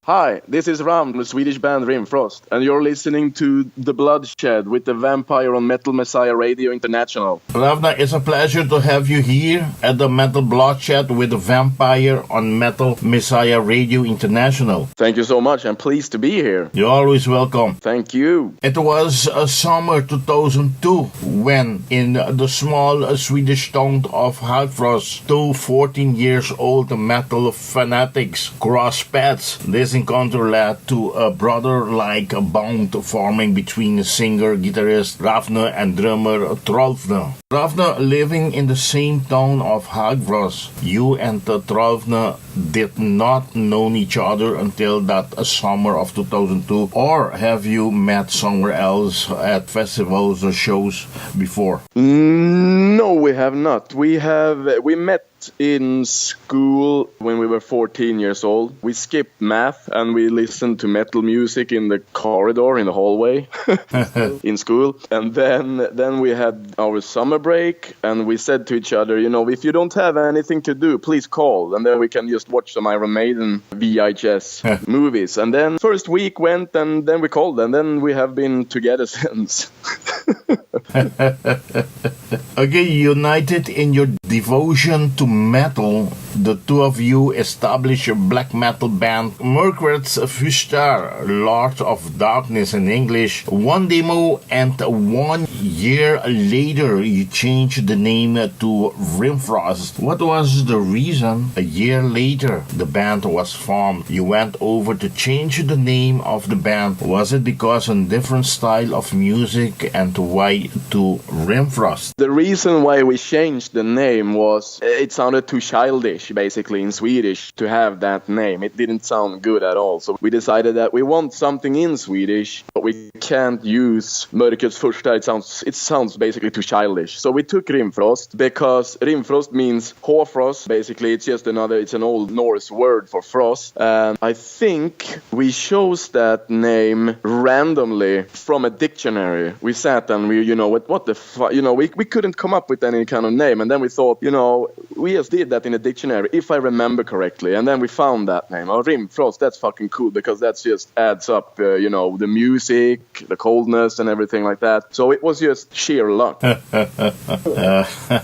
Hi, this is Hravn from the Swedish band RIMFROST, and you're listening to The Bloodshed with the Vampire on Metal Messiah Radio International. Hravn, it's a pleasure to have you here at the Metal Bloodshed with the Vampire on Metal Messiah Radio International. Thank you so much. I'm pleased to be here. You're always welcome. Thank you. It was summer 2002 when, in the small Swedish town of Hagfors, two 14-years-old metal fanatics crossed paths. This encounter led to a brother-like bond forming between singer, guitarist Hravn and drummer Throllv. Hravn living in the same town of Hagfors. You and Throllv did not know each other until that summer of 2002, or have you met somewhere else at festivals or shows before? No, we have not. We met in school when we were 14 years old. We skipped math and we listened to metal music in the corridor, in the hallway in school. And then we had our summer break and we said to each other, if you don't have anything to do, please call. And then we can just watch some Iron Maiden VHS movies. And then first week went and then we called and then we have been together since. Okay, united in your devotion to metal, the two of you established a black metal band, MÖRKRETS FURSTAR, Lord of Darkness in English. One demo, and 1 year later you changed the name to RIMFROST. What was the reason a year later the band was formed? You went over to change the name of the band. Was it because of a different style of music, and why to RIMFROST? The reason why we changed the name was it sounded too childish, basically, in Swedish to have that name. It didn't sound good at all. So we decided that we want something in Swedish, but we can't use MÖRKRETS FURSTAR. It sounds basically too childish. So we took RIMFROST because RIMFROST means hoarfrost. Basically, it's an old Norse word for frost. I think we chose that name randomly from a dictionary. We sat and what the fuck, we couldn't come up with any kind of name. And then we thought, we just did that in a dictionary, if I remember correctly. And then we found that name. RIMFROST, that's fucking cool because that just adds up, the music, the coldness and everything like that. So it was just sheer luck. That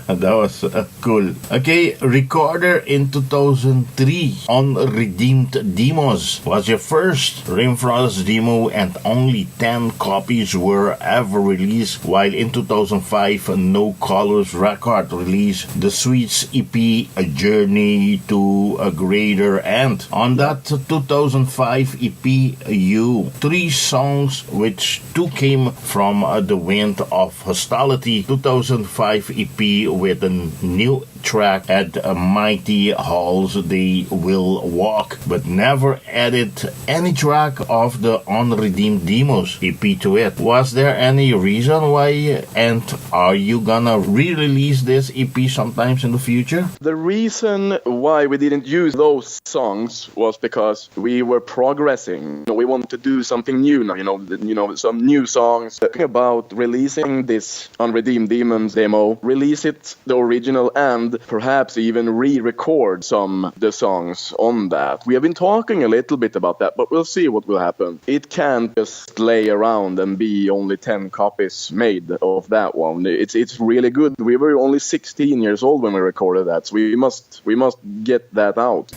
was cool. Okay, recorded in 2003 on Redeemed Demos was your first RIMFROST demo, and only 10 copies were ever released, while in 2005 No Colors record released the Sweets EP, A Journey to a Greater End. On that 2005 EP, you 3 songs, which 2 came from the Wind of Hostility. 2005 EP with a new track at Mighty Halls They Will Walk, but never added any track of the Unredeemed Demos EP to it. Was there any reason why, and are you gonna re-release this EP sometimes in the future? The reason why we didn't use those songs was because we were progressing. We wanted to do something new now, some new songs. About releasing this Unredeemed Demons demo, release it, the original, and perhaps even re-record the songs on that. We have been talking a little bit about that, but we'll see what will happen. It can't just lay around and be only 10 copies made of that one. It's really good. We were only 16 years old when we recorded that, so we must get that out.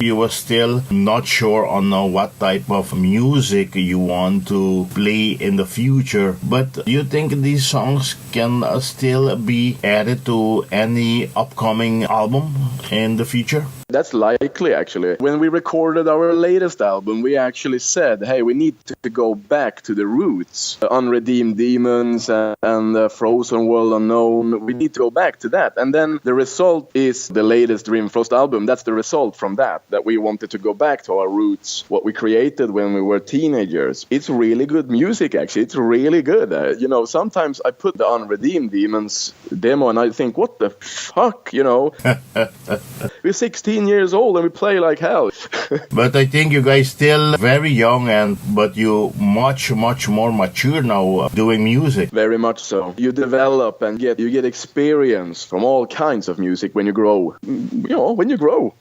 You were still not sure on what type of music you want to play in the future, but you think these songs can still be added to any upcoming album in the future? That's likely, actually. When we recorded our latest album, we actually said, hey, we need to go back to the roots. Unredeemed Demons and Frozen World Unknown. We need to go back to that. And then the result is the latest RIMFROST album. That's the result from that we wanted to go back to our roots, what we created when we were teenagers. It's really good music, actually. It's really good. Sometimes I put the Unredeemed Demons demo and I think, what the fuck, We're 16 16 years old and we play like hell. But I think you guys still very young, but you much more mature now doing music. Very much so. You develop and you get experience from all kinds of music when you grow. When you grow.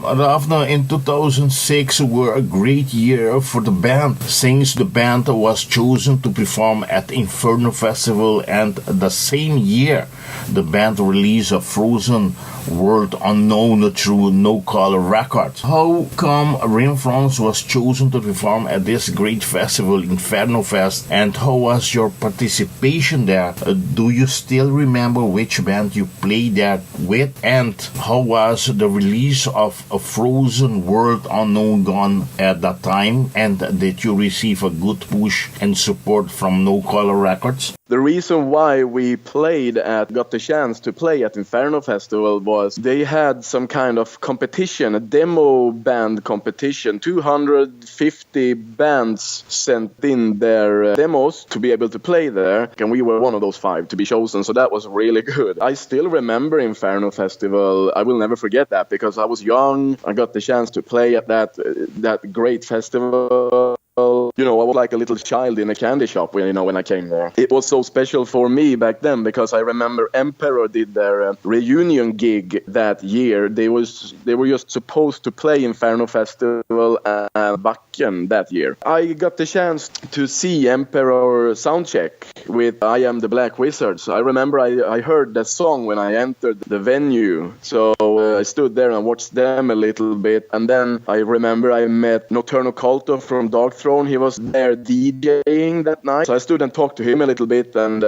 Hravn, in 2006 were a great year for the band, since the band was chosen to perform at Inferno Festival, and the same year the band released a Frozen World Unknown through No Color Records. How come RIMFROST was chosen to perform at this great festival, Inferno Fest, and how was your participation there? Do you still remember which band you played there with, and how was the release of a Frozen World Unknown gone at that time, and did you receive a good push and support from No Color Records? The reason why we got the chance to play at Inferno Festival was they had some kind of competition, a demo band competition. 250 bands sent in their demos to be able to play there, and we were one of those 5 to be chosen, so that was really good. I still remember Inferno Festival. I will never forget that because I was young. I got the chance to play at that great festival. I was like a little child in a candy shop when I came there. It was so special for me back then because I remember Emperor did their reunion gig that year. They were just supposed to play Inferno Festival and Backen that year. I got the chance to see Emperor soundcheck with I Am the Black Wizards. I remember I heard that song when I entered the venue. So I stood there and watched them a little bit. And then I remember I met Nocturnal Culto from Dark Throne. He was there DJing that night. So I stood and talked to him a little bit. And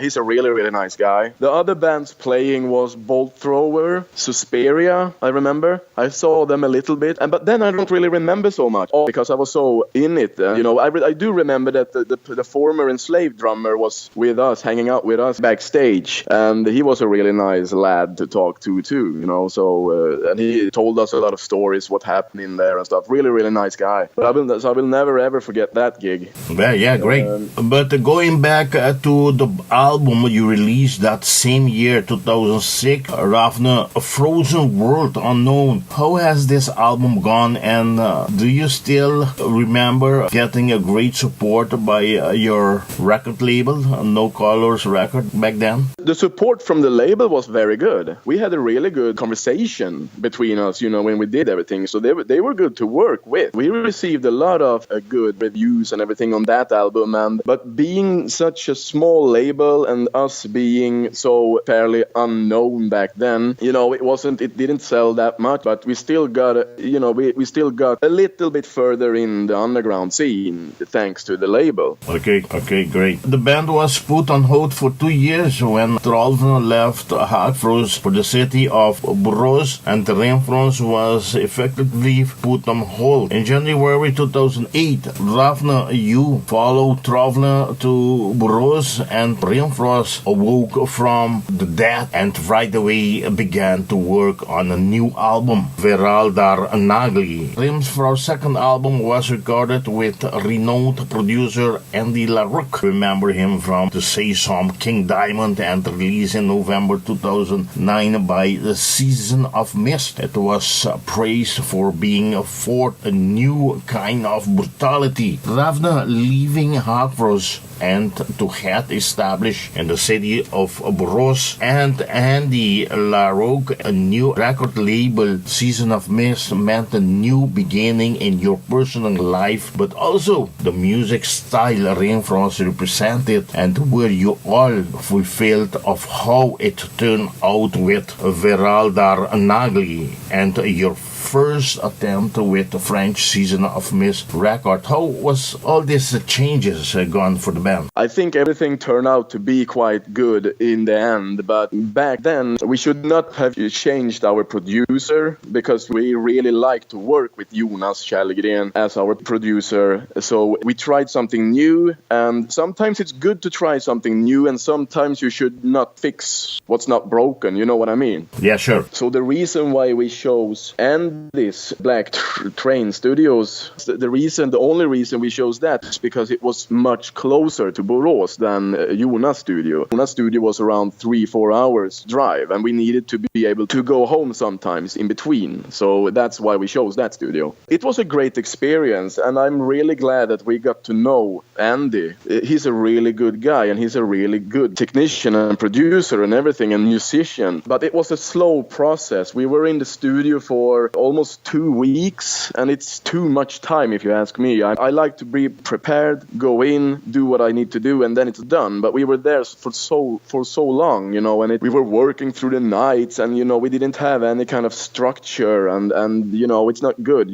he's a really, really nice guy. The other bands playing was Bolt Thrower, Suspiria, I remember. I saw them a little bit. But then I don't really remember so much because I was so in it. I do remember that the former Enslaved drummer was with us, hanging out with us backstage. And he was a really nice lad to talk to too, So, and he told us a lot of stories, what happened in there and stuff. Really, really nice guy. But I will never ever forget that gig. Yeah, great. But going back to the album you released that same year, 2006, Hravn, A Frozen World Unknown. How has this album gone, and do you still remember getting a great support by your record label, No Colors Record, back then? The support from the label was very good. We had a really good conversation between us, when we did everything. So they were good to work with. We received a lot of good reviews and everything on that album. But being such a small label and us being so fairly unknown back then, it didn't sell that much. But we still got, we still got a little bit further in the underground scene thanks to the label. Okay, great. The band was put on hold for 2 years when Throllv left Hagfors for the city of Borås, and RIMFROST was effectively put on hold. In January 2008, Hravn, you followed Throllv to Borås, and RIMFROST awoke from the dead and right away began to work on a new album, Veraldar Nagli. RIMFROST's second album was recorded with renowned producer Andy LaRoque. Remember him from the Say Some King Diamond, and released in November 2009 by the Season of Mist. It was praised for being forth a new kind of brutality. Hravn leaving Hagfors and to head established in the city of Borås, and Andy LaRoque, a new record label, Season of Mist, meant a new beginning in your personal life, but also the music style RIMFROST represented, and were you all fulfilled of how it turned out with Veraldar Nagli and your first attempt with the French Season of Mist record. How was all these changes gone for the band? I think everything turned out to be quite good in the end, but back then we should not have changed our producer because we really like to work with Jonas Kjellgren as our producer. So we tried something new, and sometimes it's good to try something new, and sometimes you should not fix what's not broken, you know what I mean? Yeah, sure. So the reason why we chose Andy Andy's Black Train Studios. The only reason we chose that is because it was much closer to Borås than Jonas studio. Jonas studio was around 3-4 hours drive, and we needed to be able to go home sometimes in between. So that's why we chose that studio. It was a great experience, and I'm really glad that we got to know Andy. He's a really good guy, and he's a really good technician and producer and everything, and musician. But it was a slow process. We were in the studio for almost 2 weeks, and it's too much time if you ask me. I like to be prepared, go in, do what I need to do, and then it's done. But we were there for so long, you know, and we were working through the nights, and, you know, we didn't have any kind of structure, and you know, it's not good.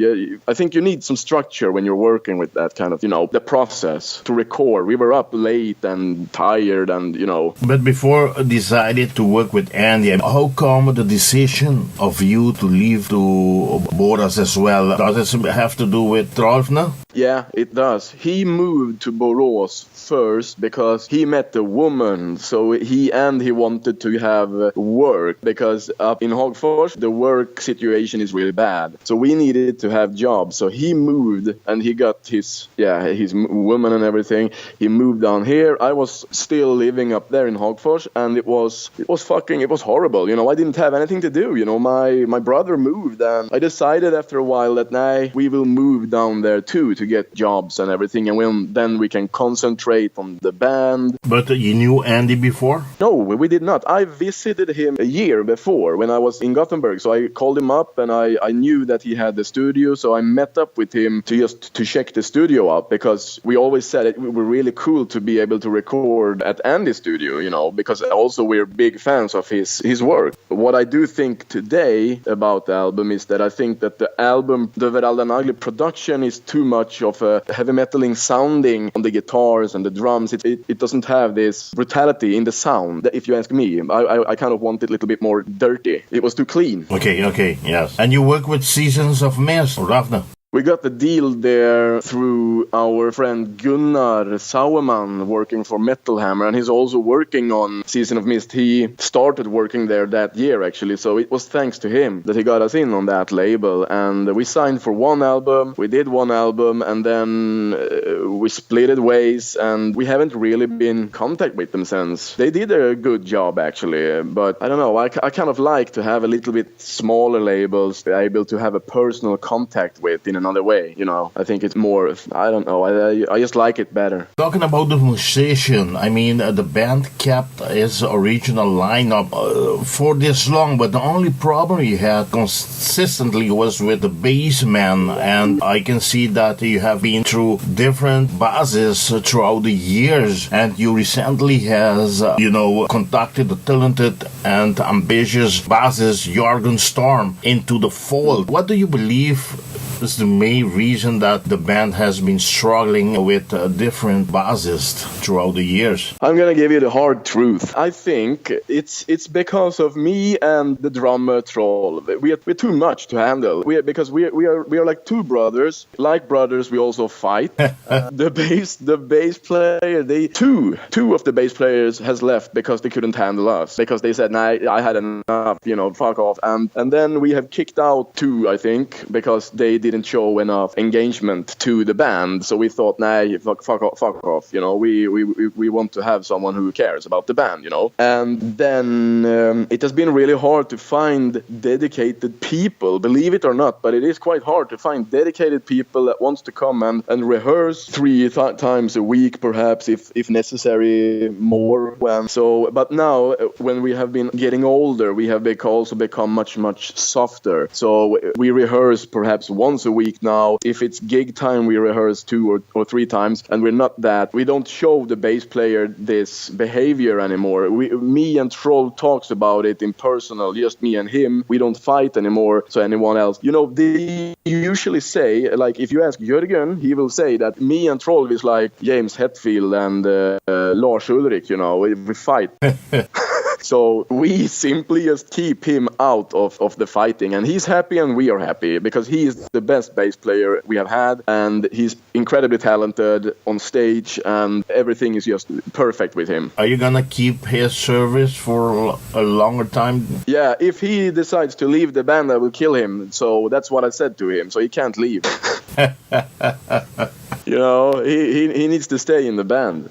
I think you need some structure when you're working with that kind of, you know, the process to record. We were up late and tired, and, you know. But before decided to work with Andy, how come the decision of you to leave to Borås as well? Does it have to do with Throllv now? Yeah, it does. He moved to Borås first because he met a woman. So he wanted to have work, because up in Hagfors, the work situation is really bad. So we needed to have jobs. So he moved, and he got his woman and everything. He moved down here. I was still living up there in Hagfors, and it was horrible. You know, I didn't have anything to do. You know, my brother moved, and I decided after a while that we will move down there too, to get jobs and everything, and then we can concentrate on the band. But you knew Andy before? No, we did not. I visited him a year before when I was in Gothenburg, so I called him up, and I knew that he had the studio, so I met up with him to check the studio out, because we always said it would be really cool to be able to record at Andy's studio, you know, because also we're big fans of his work. What I do think today about the album is that I think that the album, the Veralda Nagli production, is too much of a heavy metaling sounding on the guitars and the drums. It doesn't have this brutality in the sound. If you ask me, I kind of want it a little bit more dirty. It was too clean. Okay, yes. And you work with Seasons of Mist, Hravn. We got the deal there through our friend Gunnar Sauerman, working for Metal Hammer, and he's also working on Season of Mist. He started working there that year, actually, so it was thanks to him that he got us in on that label. And we signed for one album, we did one album, and then we split ways, and we haven't really been in contact with them since. They did a good job, actually, but I don't know, I kind of like to have a little bit smaller labels, be able to have a personal contact with in another way, you know. I think it's more, I don't know, I just like it better. Talking about the musician, I mean, the band kept its original lineup for this long, but the only problem you had consistently was with the bass man, and I can see that you have been through different basses throughout the years, and you recently has, contacted the talented and ambitious bassist Jörgen Storm into the fold. What do you believe is the main reason that the band has been struggling with different bassists throughout the years? I'm gonna give you the hard truth. I think it's because of me and the drummer Throllv. We're too much to handle. Because we are like two brothers. Like brothers, we also fight. The bass player, two of the bass players has left because they couldn't handle us. Because they said, "Nah, I had enough. Fuck off." And then we have kicked out two, I think, because they didn't show enough engagement to the band. So we thought, nah, fuck off. We want to have someone who cares about the band, And then it has been really hard to find dedicated people, believe it or not, but it is quite hard to find dedicated people that wants to come and rehearse 3 times a week, perhaps, if necessary, more. But now, when we have been getting older, we have also become much, much softer. So we rehearse perhaps once a week now. If it's gig time, we rehearse 2 or 3 times, and we don't show the bass player this behavior anymore. Me and Throllv talks about it in personal, just me and him. We don't fight anymore, so anyone else. They usually say, like, if you ask Jörgen, he will say that me and Throllv is like James Hetfield and Lars Ulrich, we fight. So we simply just keep him out of the fighting, and he's happy and we are happy because he is the best bass player we have had, and he's incredibly talented on stage, and everything is just perfect with him. Are you gonna keep his service for a longer time? Yeah, if he decides to leave the band, I will kill him. So that's what I said to him. So he can't leave. You know, he needs to stay in the band.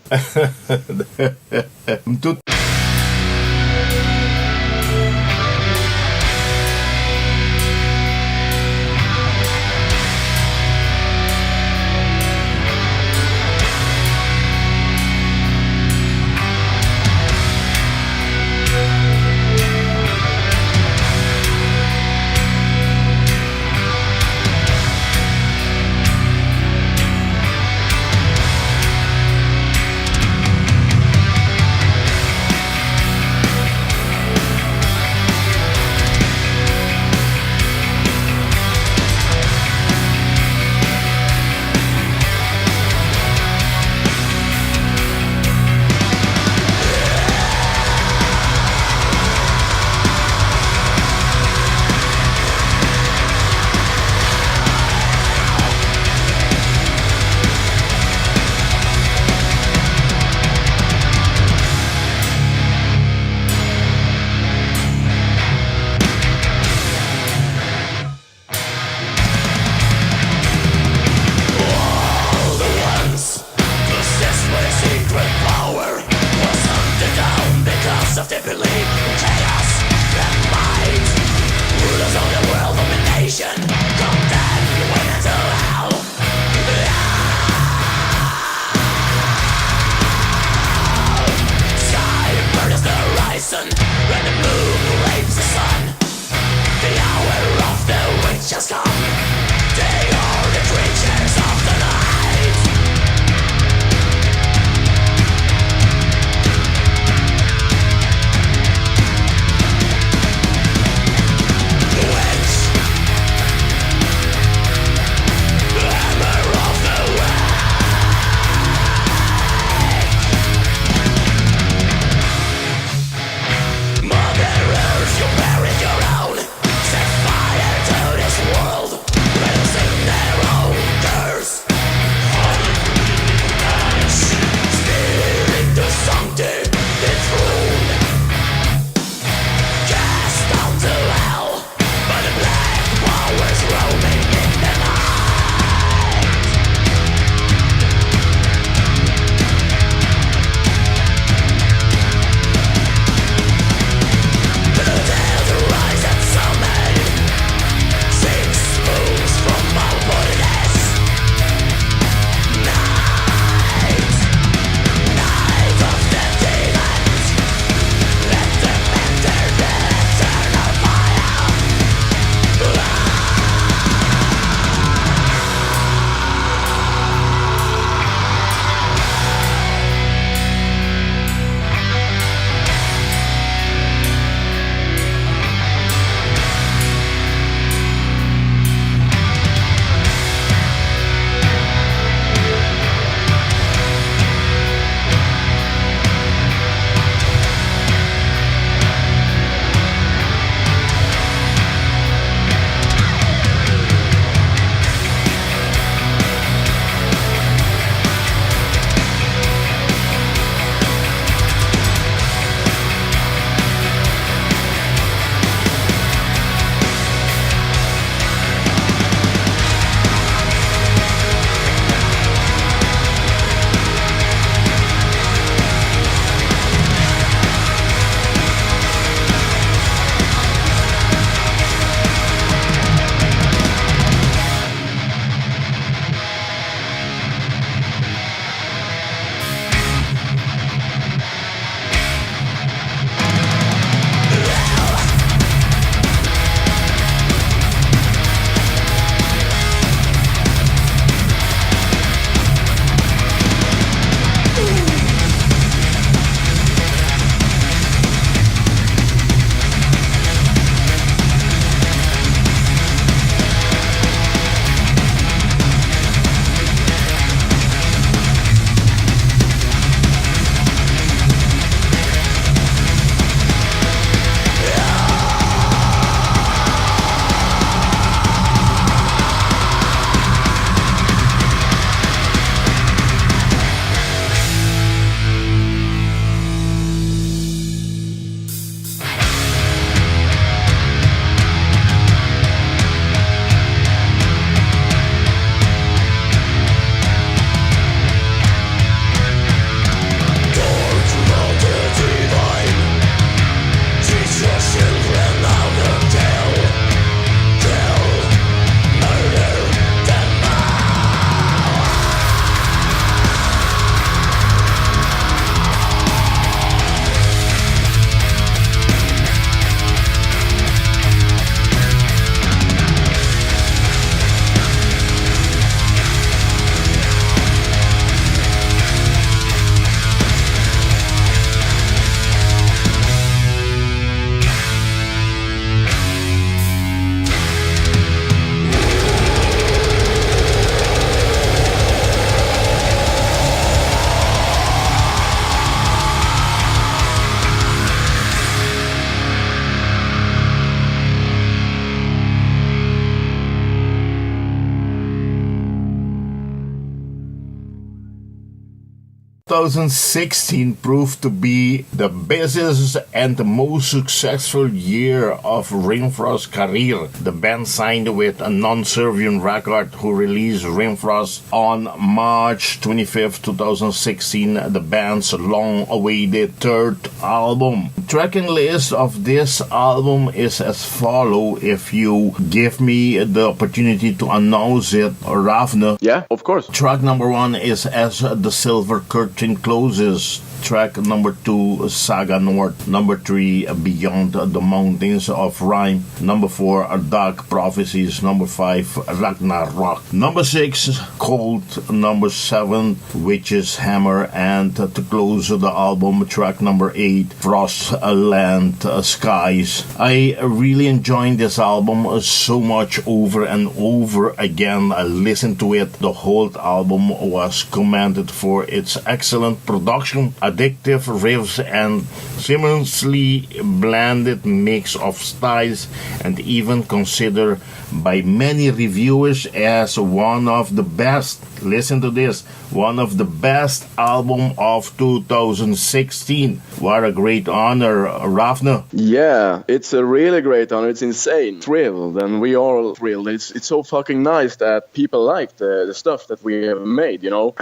2016 proved to be the busiest and the most successful year of RIMFROST's career. The band signed with a non-Serbian record who released RIMFROST on March 25th, 2016, the band's long-awaited third album. The tracking list of this album is as follows. If you give me the opportunity to announce it, Hravn. Yeah, of course. Track number 1 is As the Silver Curtain Closes. Track number 2, Saga North. Number 3, Beyond the Mountains of Rhyme. Number 4, Dark Prophecies. Number 5, Ragnarok. Number 6, Cold. Number 7, Witch's Hammer. And to close the album, track number 8, Frostland Skies. I really enjoyed this album so much over and over again. I listened to it. The whole album was commended for its excellent production, addictive riffs, and seamlessly blended mix of styles, and even considered by many reviewers as one of the best. Listen to this, one of the best album of 2016. What a great honor, Hravn. Yeah, it's a really great honor. It's insane. Thrilled, and we are all thrilled. It's so fucking nice that people like the stuff that we have made, you know,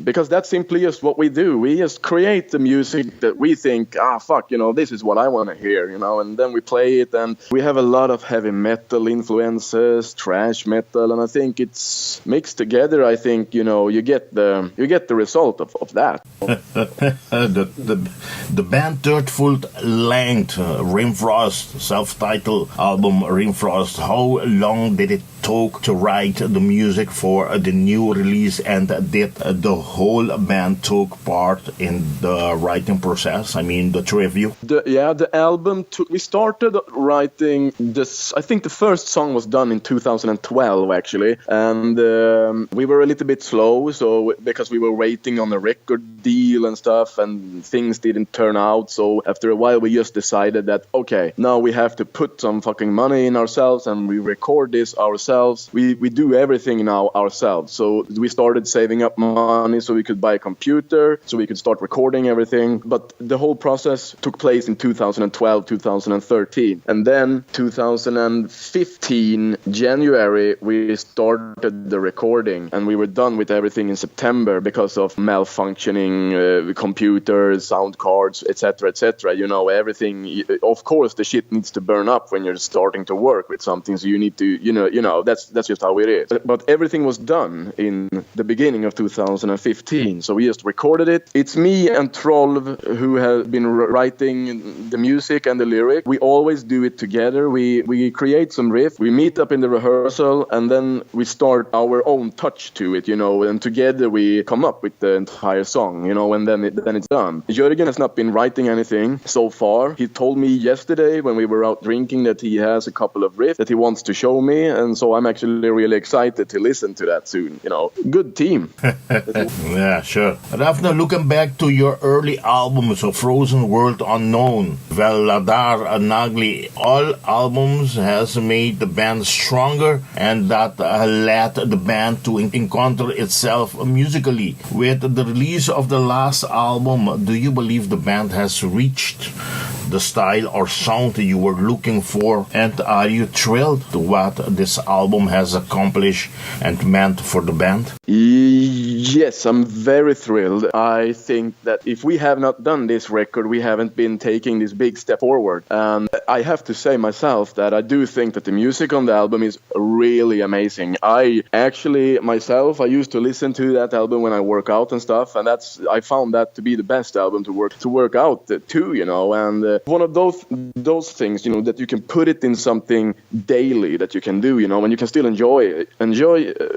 because that's simply just what we do. We just create the music that we think, fuck, you know, this is what I want to hear, you know, and then we play it, and we have a lot of heavy metal influences, thrash metal, and I think it's mixed together. I think, you know, you get the result of that. the band third full length RIMFROST self-titled album RIMFROST. How long did it took to write the music for the new release, and did the whole band took part in the writing process? I mean, the three of you. The album took. We started writing this. I think the first song was done in 2012 actually, and we were a little bit slow, so because we were waiting on a record deal and stuff, and things didn't turn out. So after a while, we just decided that okay, now we have to put some fucking money in ourselves, and we record this ourselves. We do everything now ourselves. So we started saving up money so we could buy a computer, so we could start recording everything. But the whole process took place in 2012, 2013, and then 2015 January we started the recording, and we were done with everything in September because of malfunctioning computers, sound cards, etc., etc. You know, everything. Of course, the shit needs to burn up when you're starting to work with something. So you need to, you know, that's just how it is. But everything was done in the beginning of 2015. So we just recorded it. It's me and Throllv who have been writing the music and the lyric. We always do it together. We create some riff. We meet up in the rehearsal, and then we start our own touch to it, you know, and together we come up with the entire song, you know, and then it's done. Jörgen has not been writing anything so far. He told me yesterday when we were out drinking that he has a couple of riffs that he wants to show me, and so I'm actually really excited to listen to that soon, you know. Good team. Yeah, sure. Hravn, looking back to your early albums of Frozen World Unknown, Veladar and Nagli, all albums has made the band stronger, and that led the band to encounter itself musically. With the release of the last album, do you believe the band has reached the style or sound you were looking for, and are you thrilled to what this album has accomplished and meant for the band? Yes, I'm very thrilled. I think that if we have not done this record, we haven't been taking this big step forward. And I have to say myself that I do think that the music on the album is really amazing. I actually, myself, I used to listen to that album when I work out and stuff, and I found that to be the best album to work out too, you know. And one of those things, you know, that you can put it in something daily that you can do, you know, and you can still enjoy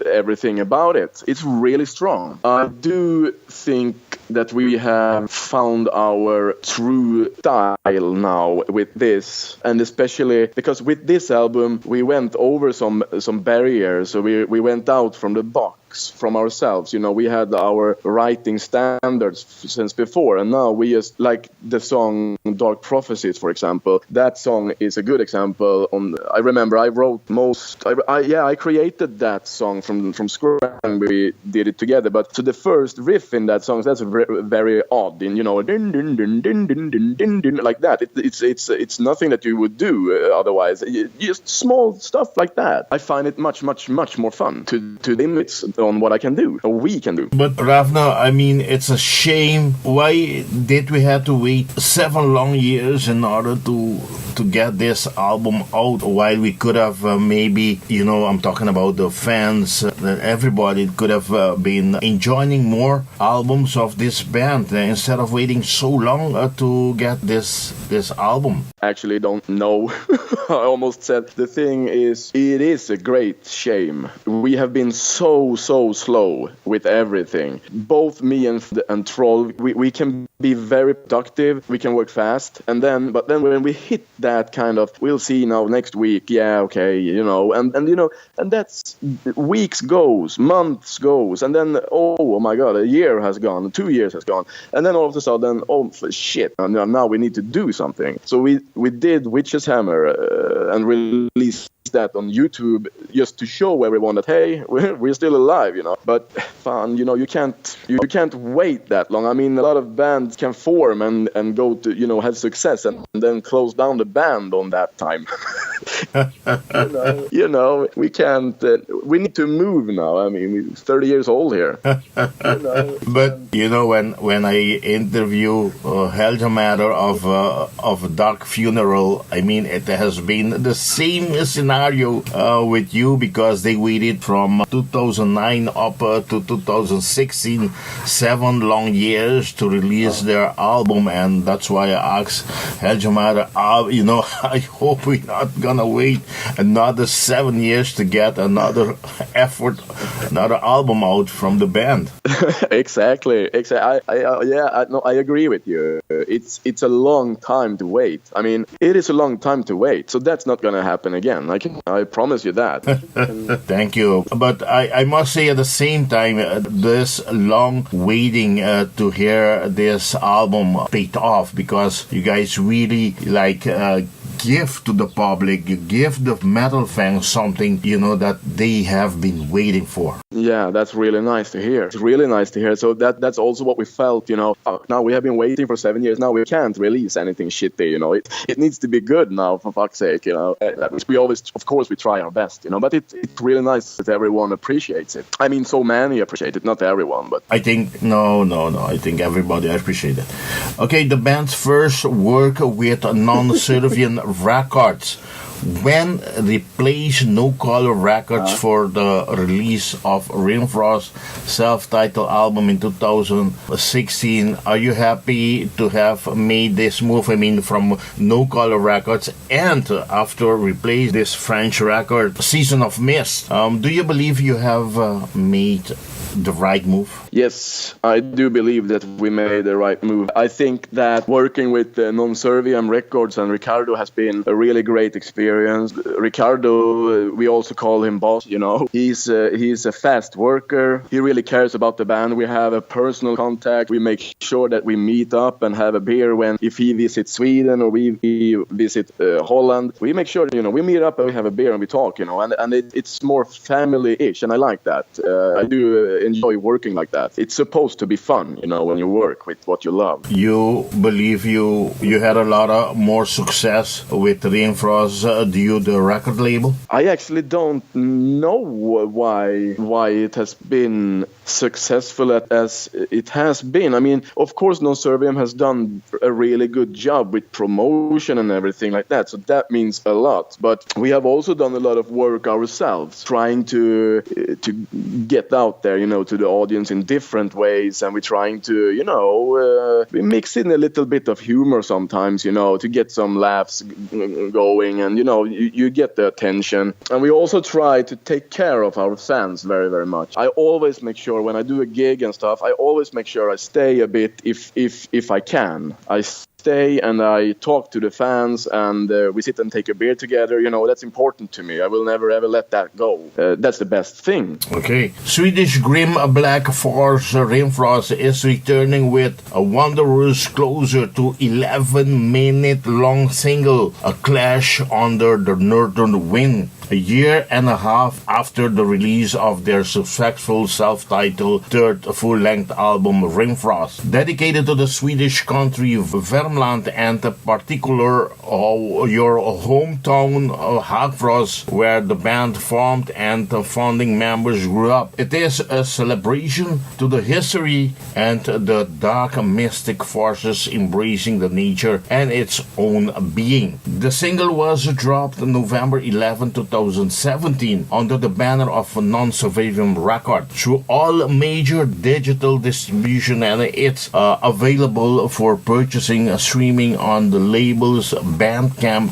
everything about it. It's really strong. I do think that we have found our true style now with this, and especially because with this album we went over some barriers. So we went out from the box from ourselves, you know. We had our writing standards since before, and now we just, like the song on Dark Prophecies, for example. That song is a good example. I remember I wrote I created that song from scratch and we did it together. But so the first riff in that song, that's very odd, and din, din, din, din, din, din, din, din, like that. It's nothing that you would do otherwise. Just small stuff like that. I find it much more fun to limits on what I can do or we can do. But Hravn, I mean, it's a shame. Why did we have to wait 7 long years in order to get this album out, while we could have maybe, I'm talking about the fans, everybody could have been enjoying more albums of this band instead of waiting so long to get this album? Actually, don't know. I almost said the thing is, it is a great shame. We have been so slow with everything. Both me and Throllv, we can be very productive, we can work fast, but then when we hit that kind of, we'll see now next week, yeah, okay, and that's weeks goes, months goes, and then oh my god, a year has gone, 2 years has gone, and then all of a sudden, oh shit, now we need to do something. So we did Witch's Hammer and released that on YouTube just to show everyone that hey, we're still alive, But fun, you can't wait that long. I mean, a lot of bands can form and go to have success and then close down the band on that time. We can't. We need to move now. I mean, we're 30 years old here. But when I interview Helge Matter of Dark Funeral, I mean, it has been the same scenario with you, because they waited from 2009 up to 2016, 7 long years to release their album, and that's why I asked Helge Matter, I hope we're not gonna wait another 7 years to get another album out from the band. Exactly. I agree with you. It's a long time to wait. I mean, it is a long time to wait, so that's not gonna happen again. I promise you that. Thank you. But I must say at the same time, this long waiting to hear this album paid off, because you guys really give to the public, you give the metal fans something, that they have been waiting for. Yeah, that's really nice to hear. It's really nice to hear. So that's also what we felt, now we have been waiting for 7 years. Now we can't release anything shitty, It needs to be good now, for fuck's sake, We always, of course, we try our best, but it's really nice that everyone appreciates it. I mean, so many appreciate it, not everyone, but... I think, no, I think everybody appreciates it. Okay, the band's first work with non-Serbian records. When replaced No Color Records for the release of RIMFROST self-titled album in 2016, are you happy to have made this move? I mean, from No Color Records and after replace this French record, Season of Mist. Do you believe you have made the right move? Yes, I do believe that we made the right move. I think that working with non-Serbian records and Ricardo has been a really great experience. Ricardo, we also call him boss, He's a fast worker. He really cares about the band. We have a personal contact. We make sure that we meet up and have a beer if he visits Sweden or we visit Holland. We make sure, we meet up and we have a beer and we talk, and it's more family-ish, and I like that. I do enjoy working like that. It's supposed to be fun, when you work with what you love. You believe you had a lot of more success with RIMFROST due to the record label? I actually don't know why it has been successful as it has been. I mean, of course, Non-Serbian has done a really good job with promotion and everything like that, so that means a lot. But we have also done a lot of work ourselves, trying to get out there, to the audience in different ways, and we're trying to, we mix in a little bit of humor sometimes, to get some laughs going, and you get the attention. And we also try to take care of our fans very, very much. I always make sure when I do a gig and stuff, I always make sure I stay a bit if I can. I stay and I talk to the fans and we sit and take a beer together. You know, that's important to me. I will never ever let that go. That's the best thing. Okay. Swedish Grim Black Force RIMFROST is returning with a Wanderers closer to 11-minute long single, A Clash Under the Northern Wind. A year and a half after the release of their successful self-titled third full-length album RIMFROST, dedicated to the Swedish country Värmland and in particular your hometown Hagfors, where the band formed and the founding members grew up. It is a celebration to the history and the dark mystic forces embracing the nature and its own being. The single was dropped November 11, 2017 under the banner of Non-Surviving Record through all major digital distribution, and it's available for purchasing streaming on the label's Bandcamp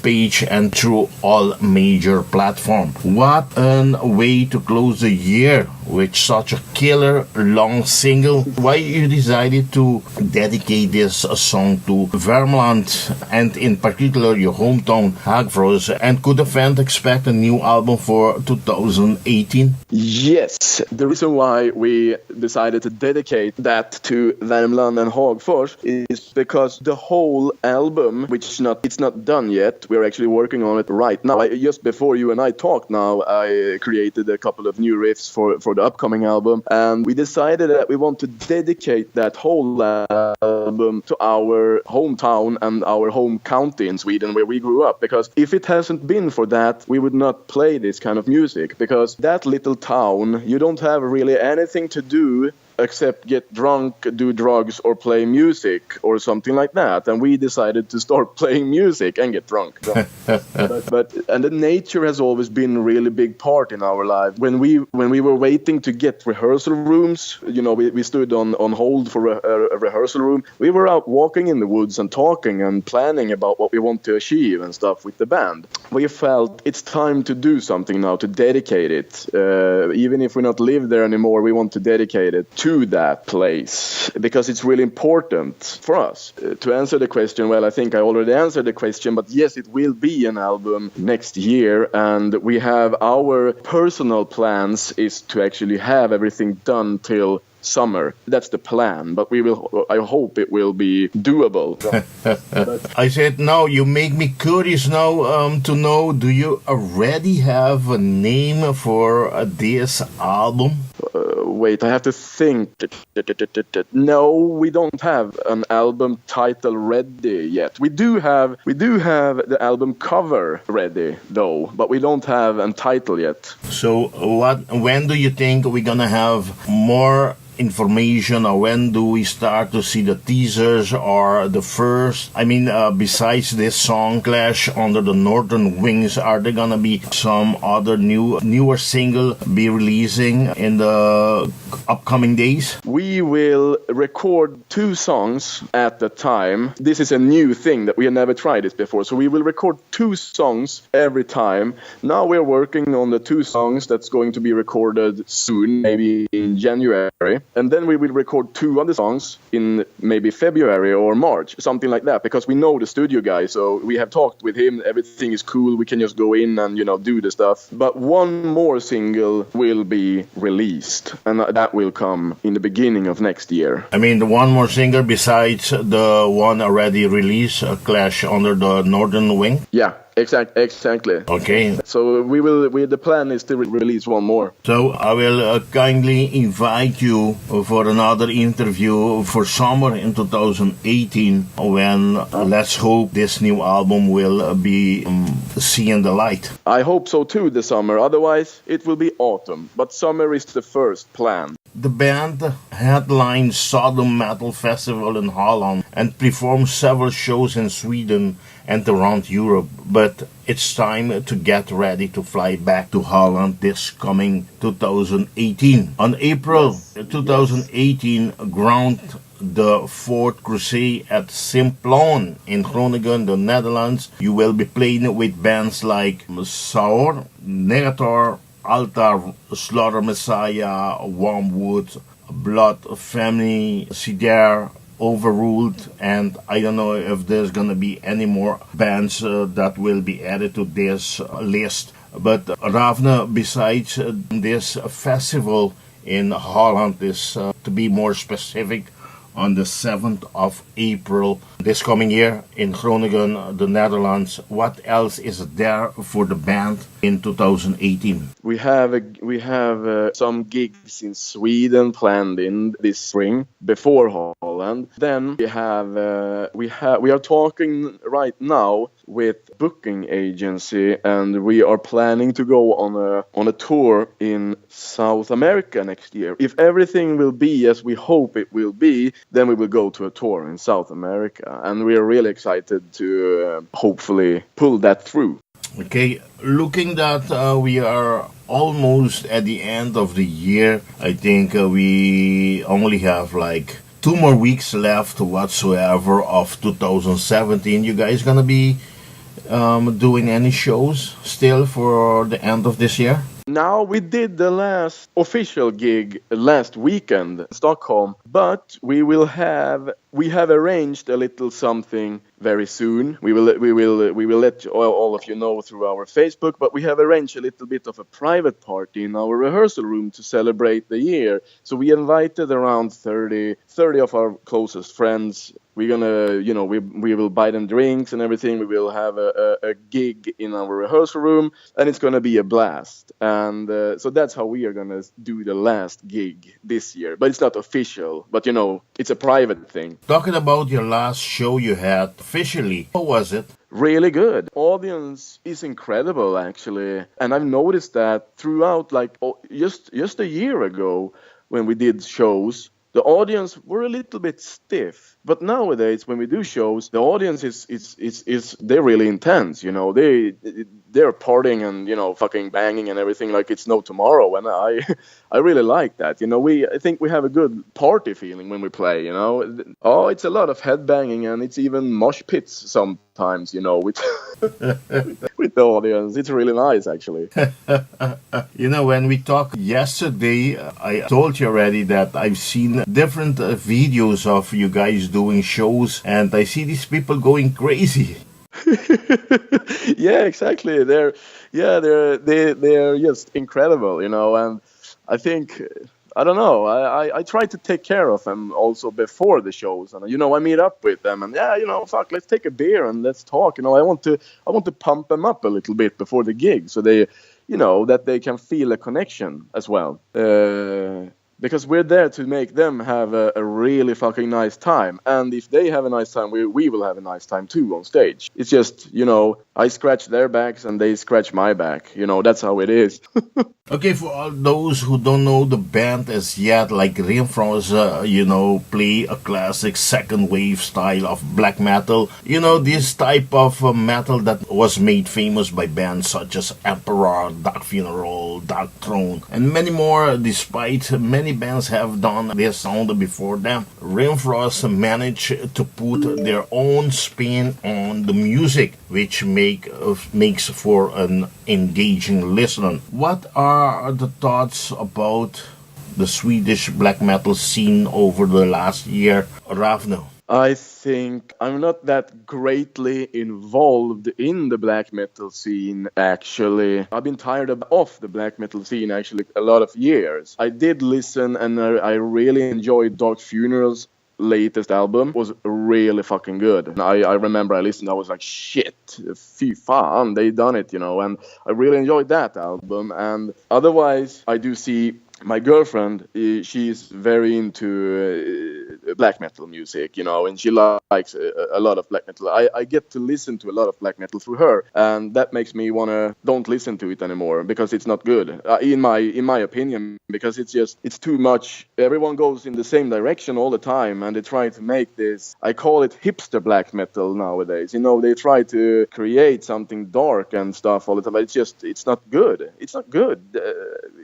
page and through all major platforms. What a way to close the year with such a killer long single. Why you decided to dedicate this song to Värmland and in particular your hometown Hagfors, and could the fans expect a new album for 2018? Yes, the reason why we decided to dedicate that to Värmland and Hagfors is because the whole album, which it's not done yet, we're actually working on it right now. Just before you and I talked now, I created a couple of new riffs for the upcoming album, and we decided that we want to dedicate that whole album to our hometown and our home county in Sweden where we grew up, because if it hasn't been for that, we would not play this kind of music, because that little town, you don't have really anything to do except get drunk, do drugs, or play music or something like that. And we decided to start playing music and get drunk. but the nature has always been a really big part in our life. When we were waiting to get rehearsal rooms, you know, we stood on hold for a rehearsal room. We were out walking in the woods and talking and planning about what we want to achieve and stuff with the band. We felt it's time to do something now, to dedicate it. Even if we not live there anymore, we want to dedicate it to that place, because it's really important for us. To answer the question, well, I think I already answered the question, but yes, it will be an album next year, and we have our personal plans is to actually have everything done till summer. That's the plan, but I hope it will be doable. I said, now you make me curious now to know, do you already have a name for this album? Wait, I have to think. No, we don't have an album title ready yet. We do have the album cover ready though, but we don't have a title yet. So when do you think we're gonna have more information, or when do we start to see the teasers or the first, besides this song Clash Under the Northern Wings, are there gonna be some other newer single be releasing in the upcoming days? We will record 2 songs at a time. This is a new thing that we have never tried this before, so we will record 2 songs every time. Now we're working on the 2 songs that's going to be recorded soon, maybe in January. And then we will record 2 other songs in maybe February or March, something like that, because we know the studio guy, so we have talked with him, everything is cool, we can just go in and, do the stuff. But 1 more single will be released, and that will come in the beginning of next year. The 1 more single besides the one already released, Clash Under the Northern Wing? Yeah. Exactly. Okay. So the plan is to release 1 more. So I will kindly invite you for another interview for summer in 2018, when let's hope this new album will be seeing the light. I hope so too, the summer. Otherwise, it will be autumn. But summer is the first plan. The band headlined Southern Metal Festival in Holland and performed several shows in Sweden and around Europe, but it's time to get ready to fly back to Holland this coming 2018. On April 2018, ground the 4th Crusade at Simplon in Groningen, the Netherlands. You will be playing with bands like Saur, Negator, Altar, Slaughter Messiah, Wormwood, Blood Family, Sidar, overruled, and I don't know if there's gonna be any more bands that will be added to this list. But Hravn, besides this festival in Holland, is to be more specific, on the 7th of April this coming year in Groningen, the Netherlands. What else is there for the band in 2018? We have some gigs in Sweden planned in this spring before Holland. Then we are talking right now with booking agency, and we are planning to go on a tour in South America next year. If everything will be as we hope it will be, then we will go to a tour in South America, and we are really excited to hopefully pull that through. Okay, looking that we are almost at the end of the year, I think we only have like 2 more weeks left whatsoever of 2017. You guys gonna be doing any shows still for the end of this year? Now, we did the last official gig last weekend in Stockholm, but we have arranged a little something very soon. We will let all of you know through our Facebook, but we have arranged a little bit of a private party in our rehearsal room to celebrate the year. So we invited around 30 of our closest friends. We're gonna, we will buy them drinks and everything. We will have a gig in our rehearsal room, and it's gonna be a blast. And so that's how we are gonna do the last gig this year. But it's not official, but it's a private thing. Talking about your last show you had officially, how was it? Really good. Audience is incredible, actually. And I've noticed that throughout, just a year ago when we did shows, the audience were a little bit stiff. But nowadays, when we do shows, the audience is they're really intense. They're partying and fucking banging and everything like it's no tomorrow. And I really like that. I think we have a good party feeling when we play. Oh, it's a lot of headbanging, and it's even mosh pits sometimes. With with the audience, it's really nice actually. When we talked yesterday, I told you already that I've seen different videos of you guys doing shows, and I see these people going crazy. Yeah, exactly. They're just incredible, and I think, I don't know, I try to take care of them also before the shows, and I meet up with them, and let's take a beer and let's talk. I want to pump them up a little bit before the gig, so they that they can feel a connection as well. Because we're there to make them have a really fucking nice time. And if they have a nice time, we will have a nice time too on stage. It's just, I scratch their backs and they scratch my back. That's how it is. Okay, for all those who don't know the band as yet, like RIMFROST, play a classic second wave style of black metal. This type of metal that was made famous by bands such as Emperor, Dark Funeral, Dark Throne, and many more. Despite many bands have done this sound before them, RIMFROST managed to put their own spin on the music, which makes for an engaging listen. What are the thoughts about the Swedish black metal scene over the last year, Hravn? I think I'm not that greatly involved in the black metal scene, actually. I've been tired of the black metal scene, actually, a lot of years. I did listen, and I really enjoyed Dark Funeral's latest album. Was really fucking good. And I remember I listened, I was like, shit, fy fan, they done it, and I really enjoyed that album. And otherwise, I do see my girlfriend, she's very into black metal music, and she likes a lot of black metal. I get to listen to a lot of black metal through her, and that makes me don't listen to it anymore because it's not good, in my opinion, because it's too much. Everyone goes in the same direction all the time, and they try to make this, I call it hipster black metal nowadays. They try to create something dark and stuff all the time, but it's not good. It's not good,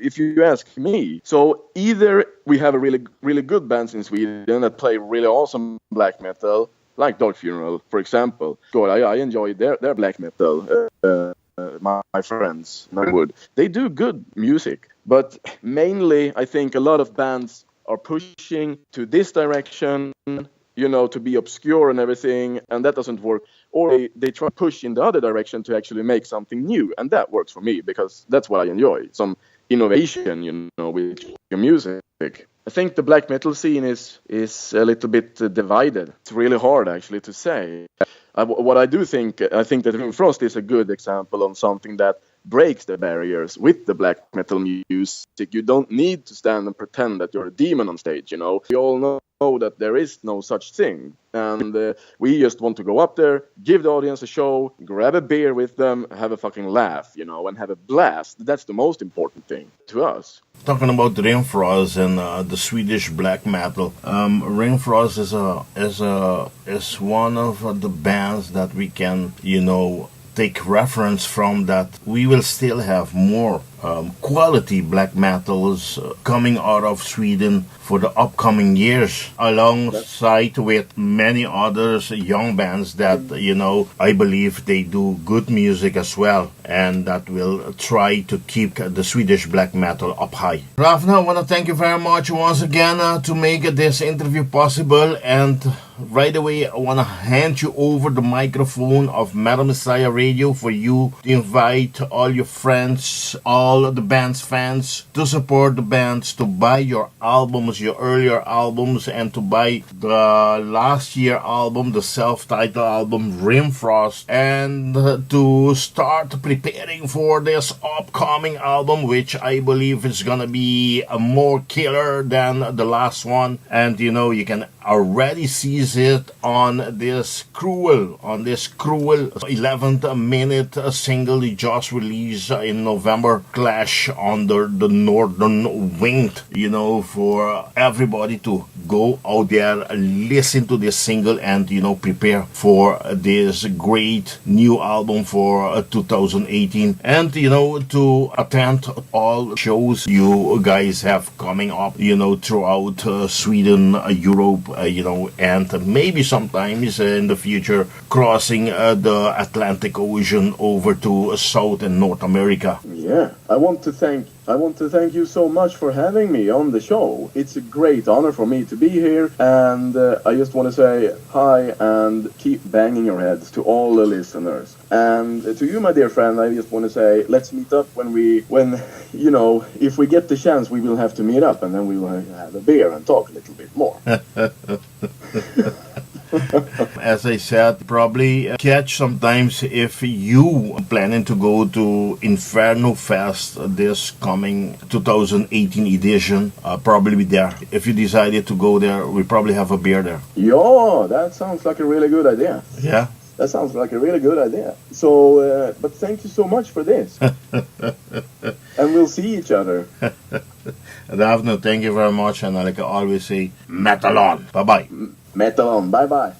if you ask me. So either we have a really, really good bands in Sweden that play really awesome black metal, like Dark Funeral, for example. I enjoy their black metal. My friends, I would. They do good music, but mainly I think a lot of bands are pushing to this direction, to be obscure and everything, and that doesn't work. Or they try to push in the other direction to actually make something new, and that works for me because that's what I enjoy. Some innovation, with your music. I think the black metal scene is a little bit divided. It's really hard actually to say. What I do think, I think that RIMFROST is a good example on something that breaks the barriers with the black metal music. You don't need to stand and pretend that you're a demon on stage, We all know that there is no such thing. And we just want to go up there, give the audience a show, grab a beer with them, have a fucking laugh, and have a blast. That's the most important thing to us. Talking about RIMFROST and the Swedish black metal, RIMFROST is one of the bands that we can, take reference from, that we will still have more quality black metals coming out of Sweden for the upcoming years, alongside with many others young bands that I believe they do good music as well, and that will try to keep the Swedish black metal up high. Hravn, I want to thank you very much once again to make this interview possible, and right away I want to hand you over the microphone of Metal Messiah Radio for you to invite all your friends, all the band's fans, to support the bands, to buy your albums, your earlier albums, and to buy the last year album, the self-titled album RIMFROST, and to start preparing for this upcoming album, which I believe is gonna be more killer than the last one. And you can already see it on this cruel 11th minute single they just released in November, Clash Under the Northern Wind. For everybody to go out there, listen to this single, and prepare for this great new album for 2018, and to attend all shows you guys have coming up throughout Sweden, Europe, and maybe sometimes in the future crossing the Atlantic Ocean over to South and North America. Yeah, I want to thank you so much for having me on the show. It's a great honor for me to be here, and I just want to say hi and keep banging your heads to all the listeners. And to you, my dear friend, I just want to say, let's meet up when if we get the chance, we will have to meet up, and then we will have a beer and talk a little bit more. As I said, probably catch sometimes if you planning to go to Inferno Fest this coming 2018 edition, probably be there. If you decided to go there, we probably have a beer there. Yeah, that sounds like a really good idea. Yeah. That sounds like a really good idea. So, but thank you so much for this. And we'll see each other. Hravn, thank you very much. And like I always say, metal on. Bye-bye. Metal on. Bye-bye.